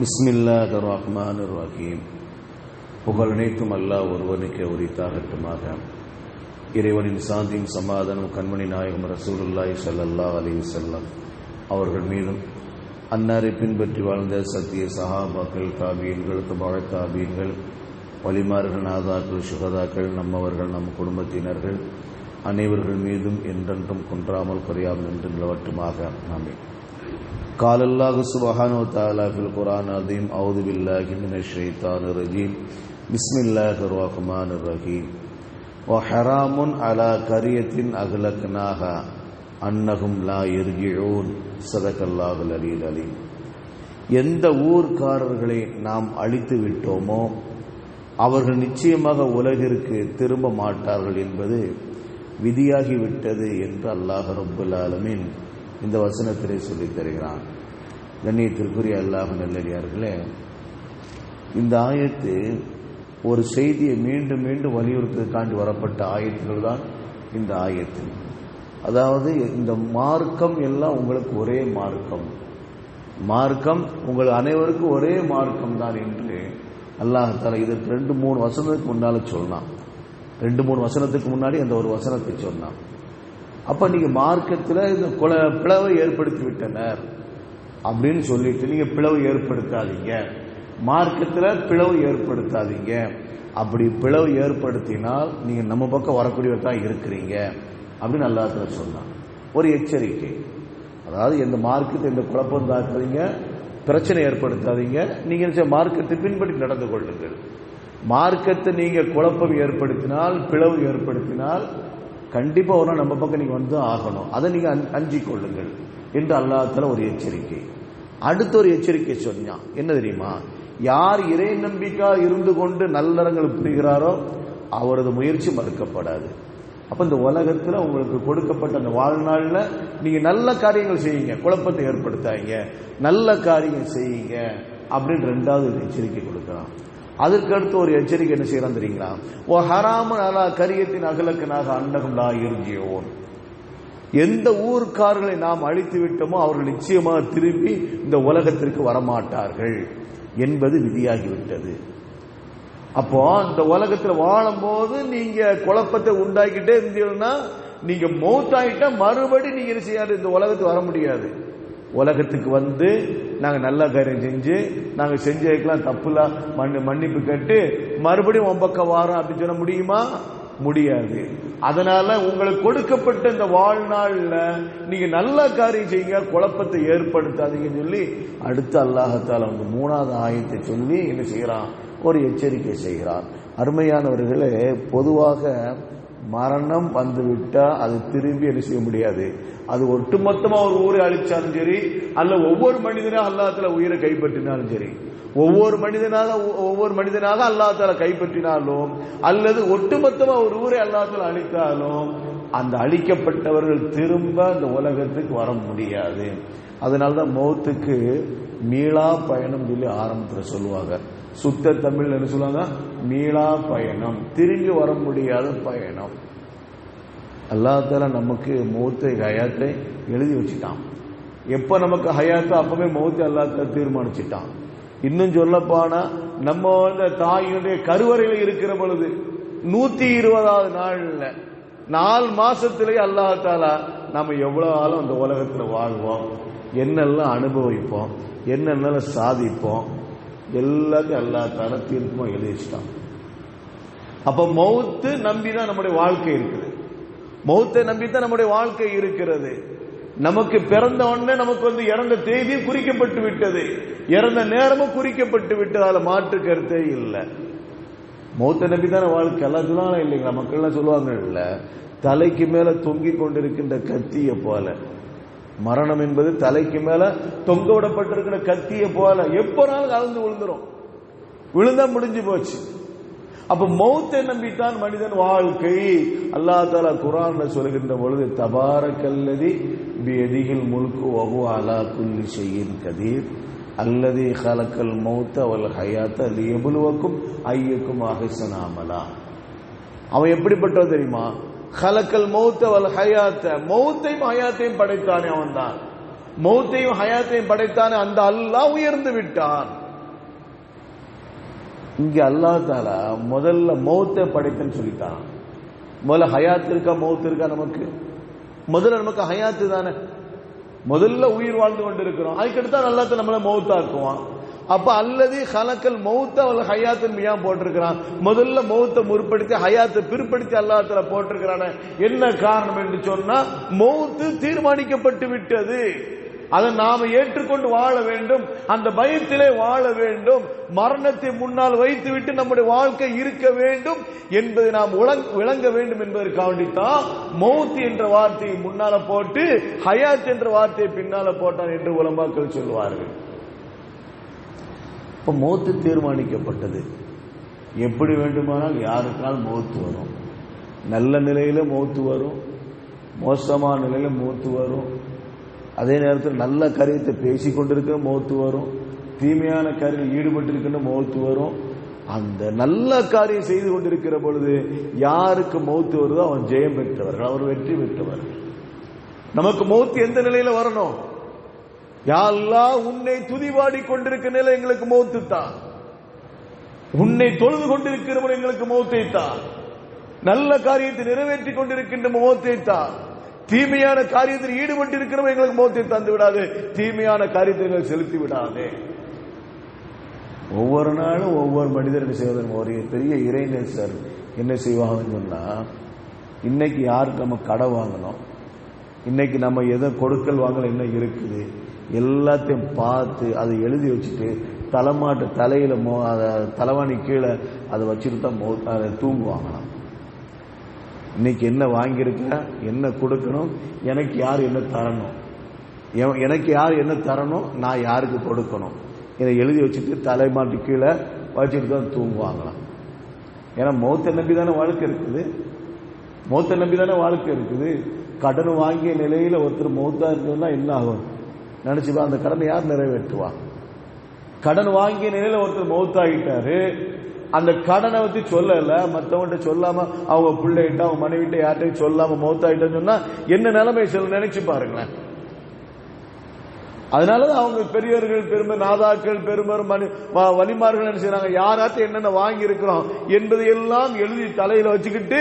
பிஸ்மில்லாஹிர் ரஹ்மானிர் ரஹீம். புகழனைத்தும் அல்லாஹ் ஒருவனுக்கே உரித்தாகட்டுமாக. இறைவனின் சாந்தியும் சமாதானம் கண்மணி நாயகம் ரசூலுல்லாஹி ஸல்லல்லாஹு அலைஹி வஸல்லம் அவர்கள் மீதும், அன்னாரை பின்பற்றி வாழ்ந்த சத்திய சஹாபாக்கள், தாபீன்கள், தபா தாபீன்கள், வலிமார்கள், நாதாக்கள், சுகதாக்கள், நம்மவர்கள், நம் குடும்பத்தினர்கள் அனைவர்கள் மீதும் என்றென்றும் குன்றாமல் குறையாமல் என்று நிலவட்டுமாக. ஆமீன். قال الله سبحانه وتعالى في القرآن العظيم أعوذ بالله من الشيطان الرجيم بسم الله الرحمن الرحيم وحرام على قرية أهلكناها أنهم لا يرجعون صدق الله العلي العليم. எந்த ஊர்க்காரர்களை நாம் அழித்து விட்டோமோ அவர்கள் நிச்சயமாக உலகிற்கு திரும்ப மாட்டார்கள் என்பது விதியாகிவிட்டது என்று அல்லாஹ் ரப்புல் ஆலமீன் இந்த வசனத்திலே சொல்லித் தருகிறான். கண்ணியத்திற்குரிய அல்லாஹ் நல்லடியார்களே, இந்த ஆயத்து ஒரு செய்தியை மீண்டும் மீண்டும் வலியுறுத்துவதற்காண்டி வரப்பட்ட ஆயத்துகள் தான் இந்த ஆயத்து. அதாவது இந்த மார்க்கம் எல்லாம் உங்களுக்கு ஒரே மார்க்கம் உங்கள் அனைவருக்கும் ஒரே மார்க்கம் தான் என்று அல்லாஹ் தஆலா இதற்கு 2-3 வசனத்துக்கு முன்னால சொன்னான். 2-3 வசனத்துக்கு முன்னாடி அந்த ஒரு வசனத்தை சொன்னான். அப்ப நீங்க மார்க்கத்தில் இந்த பிளவை ஏற்படுத்தி விட்டனர் அப்படின்னு சொல்லிட்டு நீங்க பிளவு ஏற்படுத்தாதீங்க, மார்க்கத்தில் பிளவு ஏற்படுத்தாதீங்க. அப்படி பிளவு ஏற்படுத்தினால் நீங்க நம்ம பக்கம் வரக்கூடியவர் தான் இருக்கிறீங்க அப்படின்னு அல்லாஹ் தஆலா சொன்னான். ஒரு எச்சரிக்கை. அதாவது எந்த மார்க்கத்தை எந்த குழப்பம் தாக்காதீங்க, பிரச்சனை ஏற்படுத்தாதீங்க. நீங்க மார்க்கத்தை பின்பற்றி நடந்து கொள்ளுங்கள். மார்க்கத்தை நீங்க குழப்பம் ஏற்படுத்தினால், பிளவு ஏற்படுத்தினால் கண்டிப்பா ஒரு நம்ம பக்கம் நீங்க வந்து ஆகணும். அதை நீங்க அஞ்சிக் கொள்ளுங்கள் என்று அல்லாஹ் தஆலா ஒரு எச்சரிக்கை. அடுத்த ஒரு எச்சரிக்கை சொன்னான். என்ன தெரியுமா? யார் இறை நம்பிக்கை இருந்து கொண்டு நல்லறங்கள் புரிகிறாரோ அவரது முயற்சி மறுக்கப்படாது. அப்ப இந்த உலகத்துல உங்களுக்கு கொடுக்கப்பட்ட அந்த வாழ்நாள்ல நீங்க நல்ல காரியங்கள் செய்யுங்க, குழப்பத்தை ஏற்படுத்தாதீங்க, நல்ல காரியங்கள் செய்யுங்க அப்படின்னு 2வது ஒரு எச்சரிக்கை கொடுக்கிறான். அதற்கு அடுத்து ஒரு எச்சரிக்கை என்ன செய்யறான் தெரியுங்களா? ஓ ஹராமன் அலா கரியத்தின் அகலக்கனாக அன்னகும் லா யர்ஜிஊன். எந்த ஊர்க்காரர்களை நாம் அழித்து விட்டோமோ அவர்கள் நிச்சயமாக திரும்பி இந்த உலகத்திற்கு வரமாட்டார்கள் என்பது விதியாகிவிட்டது. அப்போ இந்த உலகத்தில் வாழும் போது நீங்க குழப்பத்தை உண்டாக்கிட்டே இருந்தீங்கன்னா நீங்க மௌத்தாயிட்டா மறுபடி நீங்க என்ன செய்யாது, இந்த உலகத்துக்கு வர முடியாது. உலகத்துக்கு வந்து நாங்க நல்ல காரியம் செஞ்சு நாங்க செஞ்சதுக்கெல்லாம் தப்புல மன்னிப்பு கேட்டு மறுபடியும் உன் பக்கம் வாரோம் அப்படின்னு சொல்ல முடியுமா? முடியாது. அதனால உங்களுக்கு கொடுக்கப்பட்ட இந்த வாழ்நாள்ல நீங்க நல்ல காரியம் செய்யுங்க, குழப்பத்தை ஏற்படுத்தாதீங்கன்னு சொல்லி அடுத்து அல்லாஹ் தஆலா 3வது ஆயத்தை சொல்லி என்ன செய்யறான்? ஒரு எச்சரிக்கை செய்கிறான். அருமையானவர்களே, பொதுவாக மரணம் வந்துவிட்டா அது திரும்பி என்ன செய்ய முடியாது. அது ஒட்டுமொத்தமா ஒரு ஊரை அழிச்சாலும் சரி, அல்ல ஒவ்வொரு மனிதனாக அல்லாஹ் தஆலா உயிரை கைப்பற்றினாலும் சரி, ஒவ்வொரு மனிதனாக அல்லாஹ் தஆலா கைப்பற்றினாலும் அல்லது ஒட்டுமொத்தமா ஒரு ஊரை அல்லாஹ் தஆலா அழித்தாலும் அந்த அழிக்கப்பட்டவர்கள் திரும்ப அந்த உலகத்துக்கு வர முடியாது. அதனால்தான் மௌத்துக்கு மீளா பயணம் சொல்லி ஆரம்பத்தில் சொல்லுவாங்க. சுத்த தமிழ் என்ன சொல்லுவாங்க? மீளா பயணம், திரும்பி வர முடியாத பயணம். அல்லாஹ் தஆலா நமக்கு மௌத்தை ஹயாத்தை எழுதி வச்சுட்டான். எப்ப நமக்கு ஹயாத்தோ அப்பவே மௌத்தை அல்லாஹ் தஆலா தீர்மானிச்சுட்டான். இன்னும் சொல்ல போனா நம்ம தாயினுடைய கருவறையில் இருக்கிற பொழுது 120வது நாள்ல 4 மாசத்திலேயே அல்லாஹ் தஆலா நம்ம எவ்வளவு ஆளும் அந்த உலகத்துல வாழ்வோம், என்னெல்லாம் அனுபவிப்போம், என்னென்ன சாதிப்போம், எல்லாத்தையும் அல்லாஹ் தஆலா தீர்க்கமா எழுதி வச்சுட்டான். அப்ப மௌத்து நம்பிதான் நம்முடைய வாழ்க்கை இருக்குது. மௌத்தை நம்பித்தான் நம்முடைய வாழ்க்கை இருக்கிறது. நமக்கு பிறந்த உடனே நமக்கு இறந்த தேதியும் குறிக்கப்பட்டு விட்டது, இறந்த நேரமும் குறிக்கப்பட்டு விட்டது. அதுல மாற்று கருத்தே இல்லை. மௌத்தை நம்பித்தான வாழ்க்கை. எல்லாம் சொல்லுவாங்க இல்லைங்களா? மக்கள் எல்லாம் சொல்லுவாங்க இல்ல, தலைக்கு மேல தொங்கிக் கொண்டிருக்கின்ற கத்திய போல. மரணம் என்பது தலைக்கு மேல தொங்க விடப்பட்டிருக்கிற கத்திய போல, எப்போனாலும் கலந்து விழுந்தா முடிஞ்சு போச்சு. அப்ப மௌத்தை நம்பித்தான் மனிதன் வாழ்க்கை. அல்லாஹ் தஆலா குர்ஆன்ல சொல்கின்ற பொழுது தபாரக்கல்லதி பியதிஹில் முல்கு வஹுவ அலா குல்லி ஷைஇன் கதீர் அல்லதி ஹலக்கல் மௌத்த வல் ஹயாத்த லியப்லுவக்கும் அய்யுக்கும் அஹ்ஸனு அமலா. அவன் எப்படிப்பட்டவன் தெரியுமா? ஹலக்கல் மௌத்த வல் ஹயாத்த, மௌத்தையும் ஹயாத்தையும் படைத்தானே அவன் தான். மௌத்தையும் ஹயாத்தையும் படைத்தானே அந்த அல்லாஹ் உயர்ந்து விட்டான். இங்க அல்லாஹ் தஆலா முதல்ல மௌத்தை படைத்தன்னு சொல்லிட்டான். முதல்ல ஹயாத் இருக்கா மௌத் இருக்கா? நமக்கு முதல்ல நமக்கு ஹயாத்து தானே. முதல்ல உயிர் வாழ்ந்து கொண்டு இருக்கிறோம். அதுக்கடுத்து அல்லாஹ் நம்மள மௌத்தாக்குவான். அப்ப அல்லது ஹலக்கல் மௌத்த அவள் ஹயாத்தின் மியான் போட்டிருக்கிறான். முதல்ல மௌத்தை முற்படுத்தி ஹயாத்தை பிற்படுத்தி அல்லாஹ் தஆலா போட்டிருக்கிறான. என்ன காரணம் என்று சொன்னா, மௌத்து தீர்மானிக்கப்பட்டு விட்டது. அதை நாம ஏற்றுக்கொண்டு வாழ வேண்டும், அந்த பயத்திலே வாழ வேண்டும், மரணத்தை முன்னால் வைத்துவிட்டு நம்முடைய வாழ்க்கை இருக்க வேண்டும் என்பதை நாம் விளங்க வேண்டும் என்பதற்காண்டித்தான் மௌத் என்ற வார்த்தையை முன்னால போட்டு ஹயாத் என்ற வார்த்தையை பின்னால போட்டான் என்று உலமாக்கள் சொல்வார்கள். இப்ப மௌத்து தீர்மானிக்கப்பட்டது. எப்படி வேண்டுமானால் யாருக்கால் மௌத்து வரும். நல்ல நிலையில மௌத்து வரும், மோசமான நிலையில மௌத்து வரும். அதே நேரத்தில் நல்ல காரியத்தை பேசிக் கொண்டிருக்கிற மௌத்து வரும், தீமையான காரியம் ஈடுபட்டிருக்கின்ற மௌத்து வரும். அந்த நல்ல காரியம் செய்து கொண்டிருக்கிற பொழுது யாருக்கு மௌத்து வருதோ அவன் ஜெயம் பெற்றவர்கள், அவர் வெற்றி பெற்றவர்கள். நமக்கு மௌத்து எந்த நிலையில வரணும்? யா அல்லாஹ், உன்னை துதிபாடி கொண்டிருக்கிற நிலை எங்களுக்கு மௌத்து தான். உன்னை தொழுது கொண்டிருக்கிறவன் எங்களுக்கு மௌத்தை தான். நல்ல காரியத்தை நிறைவேற்றி கொண்டிருக்கின்ற மௌத்தை தான். தீமையான காரியத்தில் ஈடுபட்டு இருக்கிறவங்க எங்களுக்கு மௌத்தை தந்து விடாது, தீமையான காரியத்தை செலுத்தி விடாது. ஒவ்வொரு நாளும் ஒவ்வொரு மனிதர்கள் செய்வதன் ஒரு பெரிய இறைநேசர் என்ன செய்வாங்கன்னு சொன்னா, இன்னைக்கு யாருக்கு நம்ம கடை வாங்கணும், இன்னைக்கு நம்ம எதை கொடுக்கல் வாங்கல என்ன இருக்குது எல்லாத்தையும் பார்த்து அதை எழுதி வச்சுட்டு தலைமாட்டு தலையில தலைவாணி கீழே அதை வச்சுட்டு தான் அதை தூங்குவாங்களாம். இன்னைக்கு என்ன வாங்கியிருக்க, என்ன கொடுக்கணும், எனக்கு யார் என்ன தரணும், எனக்கு யார் என்ன தரணும், நான் யாருக்கு கொடுக்கணும், இதை எழுதி வச்சுட்டு தலைமாட்டு கீழே வச்சுட்டு தான் தூங்குவாங்களாம். ஏன்னா மௌத்தை நம்பி தானே வாழ்க்கை இருக்குது, மௌத்தை நம்பி தானே வாழ்க்கை இருக்குது. கடன் வாங்கிய நிலையில ஒருத்தர் மௌத்தா இருந்ததுன்னா என்ன ஆகும் நினைச்சுப்பா, அந்த கடனை யார் நிறைவேற்றுவா? கடன் வாங்கிய நிலையில ஒருத்தர் மௌத்தாகிட்டாரு, அந்த கடனை பத்தி சொல்லல, மற்றவங்கிட்ட சொல்லாம அவங்க பிள்ளைகிட்ட அவங்க மனைவிட்ட யார்கிட்டையும் சொல்லாம மௌத்தாயிட்டன்னு சொன்னா என்ன நிலைமை சொல்ல நினைச்சு பாருங்களேன். அதனாலதான் அவங்க பெரியவர்கள் பெருமை நாதாக்கள் பெருமர் வலிமார்கள் என்ன செய்யறாங்க, யாராச்சும் என்னென்ன வாங்கி இருக்கிறோம் என்பதை எல்லாம் எழுதி தலையில வச்சுக்கிட்டு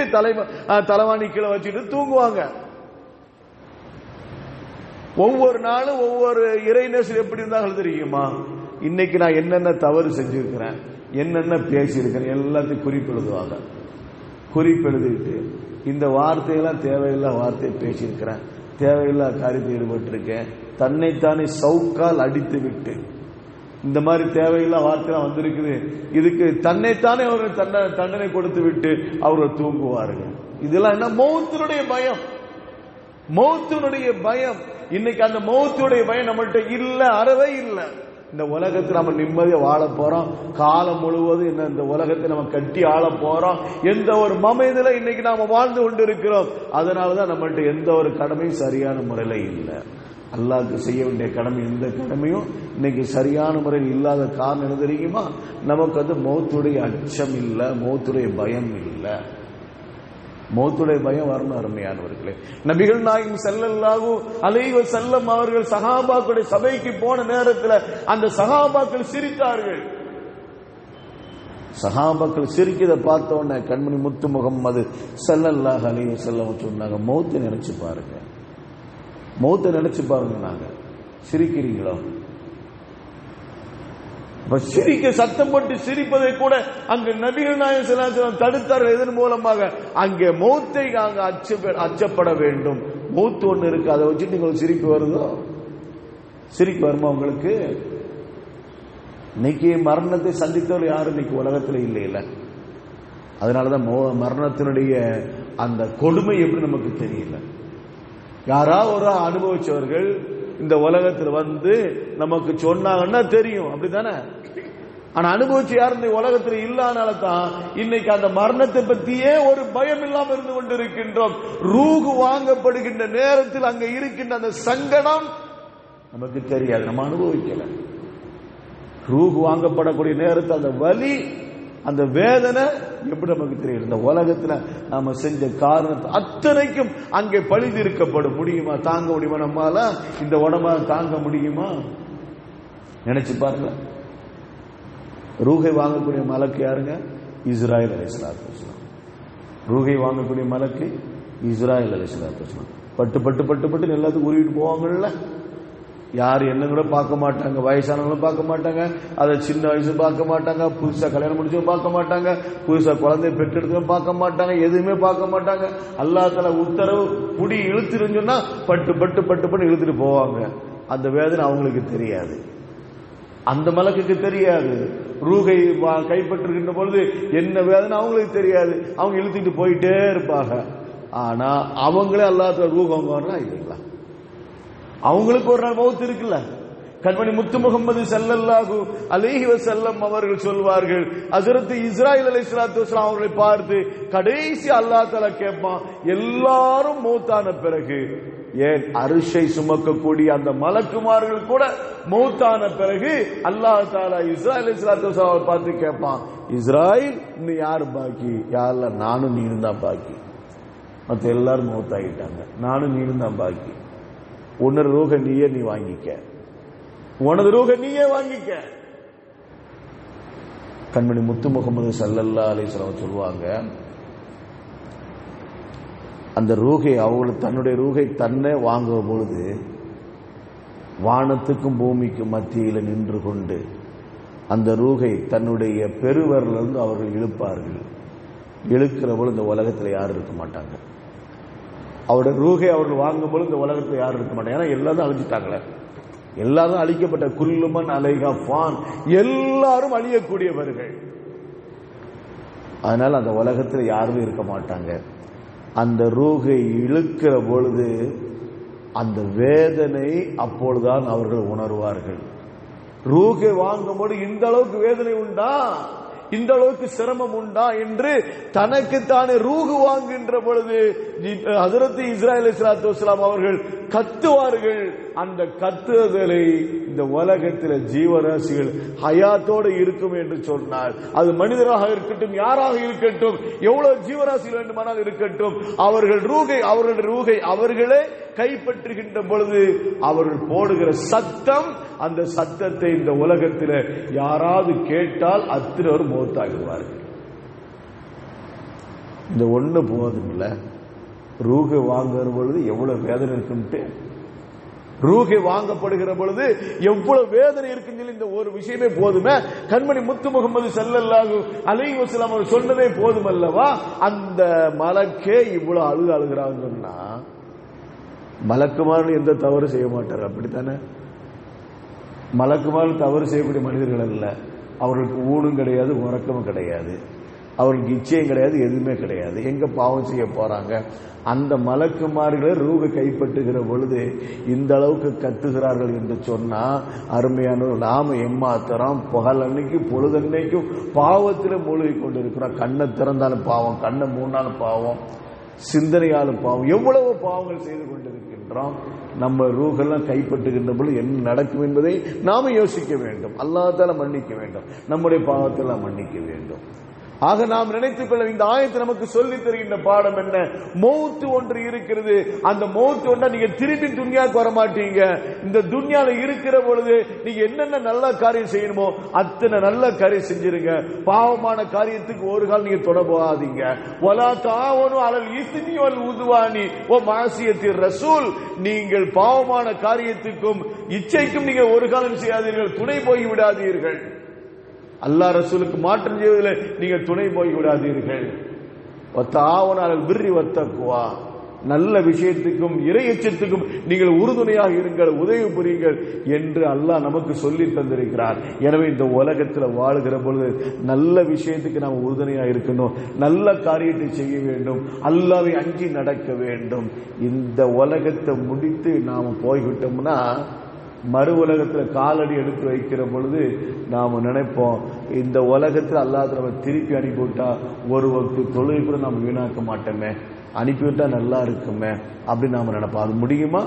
தலைவாணி கீழே வச்சுக்கிட்டு தூங்குவாங்க. ஒவ்வொரு நாளும் ஒவ்வொரு இறைநேசர் எப்படி இருந்தாலும் தெரியுமா, இன்னைக்கு நான் என்னென்ன தவறு செஞ்சிருக்கிறேன், என்னென்ன பேசியிருக்கிறேன் எல்லாத்தையும் குறிப்பெழுதுவாங்க. குறிப்பெழுதிட்டு இந்த வார்த்தையெல்லாம் தேவையில்லா வார்த்தையை பேசியிருக்கிறேன், தேவையில்லா காரியத்தில் ஈடுபட்டிருக்கேன், தன்னைத்தானே சவுக்கால் அடித்து விட்டு இந்த மாதிரி தேவையில்லா வார்த்தைலாம் வந்திருக்குது, இதுக்கு தன்னைத்தானே அவர்கள் தண்டனை கொடுத்து விட்டு அவர்கள் தூங்குவார்கள். இதெல்லாம் என்ன? மௌத்தினுடைய பயம், மௌத்தினுடைய பயம். இன்னைக்கு அந்த மௌத்துடைய பயம் நம்மள்கிட்ட இல்ல, அறவே இல்லை. இந்த உலகத்தில் நம்ம நிம்மதியா வாழ போறோம், காலம் முழுவதும் என்ன இந்த உலகத்தை நம்ம கட்டி ஆள போறோம், எந்த ஒரு மமதில இன்னைக்கு நாம வாழ்ந்து கொண்டு இருக்கிறோம். அதனாலதான் நம்மள்ட்ட எந்த ஒரு கடமையும் சரியான முறையில இல்லை. அல்லாஹ்க்கு செய்ய வேண்டிய கடமை எந்த கடமையும் இன்னைக்கு சரியான முறையில் இல்லாத காரணம் என்ன தெரியுமா? நமக்கு வந்து மௌத்துடைய அச்சம் இல்லை, மௌத்துடைய பயம் இல்லை. மௌத்துடைய பயம் வரணும் அருமையானவர்களே. நபிகள் நாயகம் ஸல்லல்லாஹு அலைஹி வஸல்லம் அவர்கள் சஹாபாக்களுடைய சபைக்கு போன நேரத்தில் அந்த சஹாபாக்கள் சிரித்தார்கள். சஹாபாக்கள் சிரிக்கிறத பார்த்த உடனே கண்மணி முத்து முகம்மது ஸல்லல்லாஹு அலைஹி வஸல்லம் சொன்னாங்க, மௌத்தை நினைச்சு பாருங்க, மௌத்தை நினைச்சு பாருங்க. நாங்க சிரிக்கிறீங்களோ? சிரிக்க சத்தம் போட்டு சிரிப்பதை கூட அங்கு நபிகள் நாயகம் ஸல்லல்லாஹு அலைஹி வஸல்லம் தடுத்தார்கள். இதன் மூலமாக அங்கே மௌத்தை அங்க அச்சப்பட வேண்டும். மௌத்து ஒண்ணு இருக்கு, அதை வச்சுட்டு உங்களுக்கு சிரிப்பு வருதோ? சிரிப்பு வருமா உங்களுக்கு? இன்னைக்கு மரணத்தை சந்தித்தவர் யாரும் இன்னைக்கு உலகத்தில் இல்லை இல்ல. அதனாலதான் மரணத்தினுடைய அந்த கொடுமை எப்படி நமக்கு தெரியல. யாராவது ஒரு அனுபவிச்சவர்கள் இந்த உலகத்தில் வந்து நமக்கு சொன்னாங்கன்னா தெரியும், அப்படித்தானே? ஆனா அனுபவிச்சு யாரும் இந்த உலகத்தில் இல்லாதனால தான் இன்னைக்கு அந்த மரணத்தை பத்தியே ஒரு பயம் இல்லாம இருந்து கொண்டிருக்கின்றோம். ரூஹு வாங்கப்படுகின்ற நேரத்தில் அங்க இருக்கின்ற அந்த சங்கடம் நமக்கு தெரியாது, நம்ம அனுபவிக்கல. ரூஹு வாங்கப்படக்கூடிய நேரத்தில் அந்த வலி அந்த வேதனை எப்படி நமக்கு தெரியும்? இந்த உலகத்துல நாம செஞ்ச காரணத்தை அத்தனைக்கும் அங்கே பழிதீர்க்கப்படும். முடியுமா? தாங்க முடியுமா? நம்மால இந்த உடம்ப தாங்க முடியுமா? நினைச்சு பாருங்க. ரூஹை வாங்கக்கூடிய மலக்கு யாருங்க? இஸ்ராயில் அலைஹிஸ்ஸலாத்து வஸ்ஸலாம். ரூஹை வாங்கக்கூடிய மலக்கு இஸ்ராயில் அலைஹிஸ்ஸலாத்து வஸ்ஸலாம். பட்டு பட்டு பட்டு பட்டு எல்லாத்துக்கும் உருவிட்டு போவாங்கல்ல. யார் என்ன கூட பார்க்க மாட்டாங்க, வயசானவங்களும் பார்க்க மாட்டாங்க, அதை சின்ன வயசு பார்க்க மாட்டாங்க, புதுசா கல்யாணம் முடிச்சவங்க பார்க்க மாட்டாங்க, புதுசா குழந்தைய பெற்றெடுத்தவங்க பார்க்க மாட்டாங்க, எதுவுமே பார்க்க மாட்டாங்க. அல்லாஹ் தஆலா உத்தரவு புடி இழுத்துருந்துன்னா பட்டு பட்டு பட்டு பட்டு இழுத்துட்டு போவாங்க. அந்த வேதனை அவங்களுக்கு தெரியாது, அந்த மலக்குக்கு தெரியாது. ரூகை கைப்பற்றுகின்ற பொழுது என்ன வேதனை அவங்களுக்கு தெரியாது, அவங்க இழுத்துட்டு போயிட்டே இருப்பாங்க. ஆனா அவங்களே அல்லாஹ் தஆலா ரூஹங்க இல்லைங்களா, அவங்களுக்கு ஒரு நாள் மௌத் இருக்குல்ல. கண்மணி முத்து முகமது ஸல்லல்லாஹு அலைஹி வஸல்லம் அவர்கள் சொல்வார்கள், ஹஜ்ரத் இஸ்ராயில் அலைஹிஸ்ஸலாத்து வஸலாம் அவர்களை பார்த்து கடைசி அல்லாஹ் தஆலா கேட்பான், எல்லாரும் மௌத்தான பிறகு, ஏன் அரிஷை சுமக்கக்கூடிய அந்த மலக்குமார்கள் கூட மௌத்தான பிறகு அல்லாஹ் தஆலா இஸ்ராயில் அலைஹிஸ்ஸலாத்து வஸலாம் பார்த்து கேட்பான், இஸ்ராயில் இன்னும் யாரு பாக்கி? யா அல்லாஹ், நானும் நீனும் தான் பாக்கி. மற்ற எல்லாரும் மௌத்தாகிட்டாங்க, நானும் நீனும் தான் பாக்கி. உன்னோட ரூஹ நீயே நீ வாங்கிக்க, உனது ரூஹ நீயே வாங்கிக்க. கண்மணி முத்து முகமது ஸல்லல்லாஹு அலைஹி வஸல்லம் சொல்லுவாங்க, அந்த ரூஹை அவங்களுக்கு தன்னுடைய ரூஹை தன்னை வாங்கும் பொழுது வானத்துக்கும் பூமிக்கும் மத்தியில் நின்று கொண்டு அந்த ரூஹை தன்னுடைய பெருவரிலிருந்து அவர்கள் இழுப்பார்கள். இழுக்கிற பொழுது இந்த உலகத்தில் யாரும் இருக்க மாட்டாங்க. அவருடைய ரூஹை அவர்கள் வாங்கும் பொழுது இந்த உலகத்தில் யாரும் இருக்க மாட்டாங்க. ஏன்னா எல்லாரும் அழிஞ்சிட்டாங்களே, எல்லாரும் அழிக்கப்பட்ட குல்லுமன் அலைஹா ஃபான், எல்லாரும் அழியக்கூடியவர்கள். அதனால அந்த உலகத்தில் யாருமே இருக்க மாட்டாங்க. அந்த ரூஹை இழுக்கிற பொழுது அந்த வேதனை அப்பொழுதுதான் அவர்கள் உணர்வார்கள். ரூஹை வாங்கும்போது இந்த அளவுக்கு வேதனை உண்டா, இந்த அளவுக்கு சிரமம் உண்டா என்று தனக்குத்தானே ரூஹு வாங்குகின்ற பொழுது ஹஜ்ரத் இஸ்ராயில் அலைஹிஸ்ஸலாத்து வஸ்ஸலாம் அவர்கள் கத்துவார்கள். அந்த கத்துதலை இந்த உலகத்தில் ஜீவராசிகள் ஹயாத்தோடு இருக்கும் என்று சொன்னால், அது மனிதராக இருக்கட்டும், யாராக இருக்கட்டும், எவ்வளவு ஜீவராசிகள் வேண்டுமானால் இருக்கட்டும், அவர்களுடைய ரூஹை அவர்களே கைப்பற்றுகின்ற பொழுது அவர்கள் போடுகிற சத்தம், அந்த சத்தத்தை இந்த உலகத்தில் யாராவது கேட்டால் அத்தனை மௌத்தாகிடுவார்கள். இந்த ஒண்ணு போதும்ல, ரூஹை வாங்குற பொழுது எவ்வளவு வேதனை இருக்குன்ட்டு, ரூஹை வாங்கப்படுகிற பொழுது எவ்வளவு வேதனை இருக்குன்னு இந்த ஒரு விஷயமே போதுமே. கண்மணி முத்து முகமது ஸல்லல்லாஹு அலைஹி வஸல்லம் அவர் சொன்னதே போதும் அல்லவா. அந்த மலக்கே இவ்வளவு அழுகிறாங்கன்னா, மலக்குமார்கள் எந்த தவறு செய்ய மாட்டார், அப்படித்தானே? மலக்குமார்கள் தவறு செய்யக்கூடிய மனிதர்கள் அல்ல. அவர்களுக்கு ஊனும் கிடையாது, உறக்கமும் கிடையாது, அவர்களுக்கு இச்சையும் கிடையாது, எதுவுமே கிடையாது. எங்க பாவம் செய்ய போறாங்க? அந்த மலக்குமார்களை ரூஹை கைப்பற்றுகிற பொழுது இந்த அளவுக்கு கத்துகிறார்கள் என்று சொன்னா, அருமையான நாம எம்மாத்திரம் பகல் அன்னைக்கு பொழுதன்னைக்கும் பாவத்தில் மூழ்கி கொண்டிருக்கிறோம். கண்ணை திறந்தாலும் பாவம், கண்ணை மூணாலும் பாவம், சிந்தனையாலும் பாவம், எவ்வளவு பாவங்கள் செய்து கொண்டிருக்கின்றோம். நம்ம ரூஹெல்லாம் கைப்பற்றுகின்ற பொழுது என்ன நடக்கும் என்பதை நாம யோசிக்க வேண்டும். அல்லாஹ் தஆலா மன்னிக்க வேண்டும், நம்முடைய பாவத்தெல்லாம் மன்னிக்க வேண்டும். ஆக நாம் நினைத்துக் கொள்ள, இந்த ஆயத்தை நமக்கு சொல்லி தருகின்ற பாடம் என்ன? மௌத்து ஒன்று இருக்கிறது. அந்த மௌத்து ஒன்றா நீங்க திரும்பி துன்யாவுக்கு வர மாட்டீங்க. இந்த துன்யால இருக்கிற பொழுது நீங்க என்னென்ன நல்ல காரியம் செய்யணுமோ அத்தனை நல்ல காரியம் செஞ்சிருங்க. பாவமான காரியத்துக்கு ஒரு கால் நீங்க தொட போகாதீங்க. வலா தாவனு அலல் இஸ்மி வல் உதுவானி வ மாசியத்திர் ரசூல், நீங்கள் பாவமான காரியத்துக்கும் இச்சைக்கும் நீங்க ஒரு காலம் செய்யாதீர்கள், துணை போய் விடாதீர்கள். அல்லாஹ் ரசூலுக்கு மாற்றம் செய்வதில் நீங்கள் துணை போய் விடாதீர்கள். நல்ல விஷயத்துக்கும் இறை எச்சத்துக்கும் நீங்கள் உறுதுணையாக இருங்கள், உதவி புரியுங்கள் என்று அல்லாஹ் நமக்கு சொல்லி தந்திருக்கிறார். எனவே இந்த உலகத்தில் வாழுகிற பொழுது நல்ல விஷயத்துக்கு நாம் உறுதுணையாக இருக்கணும், நல்ல காரியத்தை செய்ய வேண்டும், அல்லாஹ்வை அஞ்சி நடக்க வேண்டும். இந்த உலகத்தை முடித்து நாம் போய்விட்டோம்னா மறு உலகத்தில் காலடி எடுத்து வைக்கிற பொழுது நாம் நினைப்போம், இந்த உலகத்தில் அல்லாஹ் நம்ம திருப்பி அனுப்பிவிட்டா ஒரு வகுப்பு தொழுகை கூட நாம் வீணாக்க மாட்டோமே, அனுப்பிவிட்டா நல்லா இருக்குமே அப்படின்னு நாம நினைப்போம். அது முடியுமா?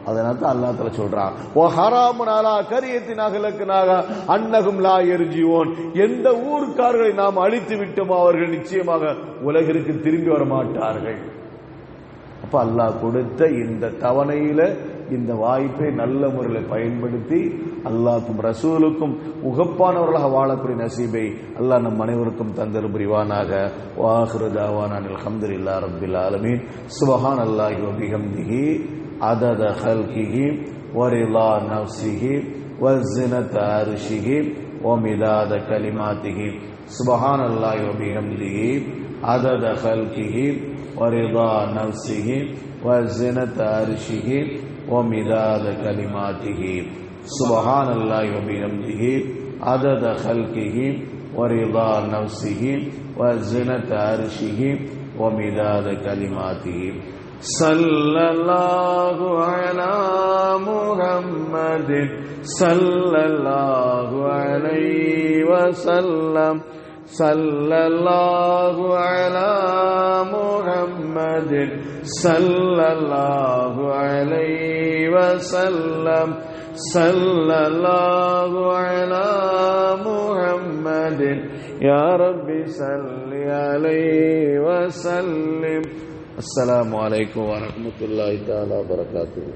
அதனால தான் அல்லாஹ் தஆலா சொல்றான், ஓ ஹராமுன் அலா கரியத்தின் அஹ்லக்னாக அன்னஹும் லா யர்ஜிஊன், எந்த ஊர்க்காரர்களை நாம் அழித்து விட்டோமோ அவர்கள் நிச்சயமாக உலகிற்கு திரும்பி வர மாட்டார்கள். அப்ப அல்லாஹ் கொடுத்த இந்த தவணையில இந்த வாய்ப்பை நல்ல முறையில் பயன்படுத்தி அல்லாஹ்வுக்கும் ரசூலுக்கும் உகப்பானவர்களாக வாழக்கூடிய நசீபை அல்லாஹ் நம் அனைவருக்கும் தந்தர் புரிவானாக. வாஹிரு தாவானா அல்ஹம்துலில்லாஹி ரப்பில் ஆலமீன். சுப்ஹானல்லாஹி வ பிஹம்திஹி அதத ஹல்கிஹி வ ரிலா நஃப்ஸிஹி வ ஸினத அர்ஷிஹி வ மிதாத கலிமாத்திஹி. சுப்ஹானல்லாஹி வ பிஹம்திஹி அதத ஹல்கிஹி வ ரிலா நஃப்ஸிஹி வ ஸினத அர்ஷிஹி வ மிதாத கலிமாத்திஹி. சுப்ஹானல்லாஹி வ பிஹம்திஹி அதத ஹல்கிஹி வ ரிலா நஃப்ஸிஹி வ ஸினத அர்ஷிஹி வ மிதாத கலிமாத்திஹி. ஸல்லல்லாஹு அலா முஹம்மதின் ஸல்லல்லாஹு அலைஹி வஸல்லம். ஸல்லல்லாஹு அலா முஹம்மதின் ஸல்லல்லாஹு அலைஹி வஸல்லம். ஸல்லல்லாஹு அலா முஹம்மதின் யா ரப்பி ஸல்லி அலைஹி வஸல்லிம். அஸ்ஸலாமு அலைக்கும் வரஹ்மத்துல்லாஹி தஆலா வபரகாத்துஹு.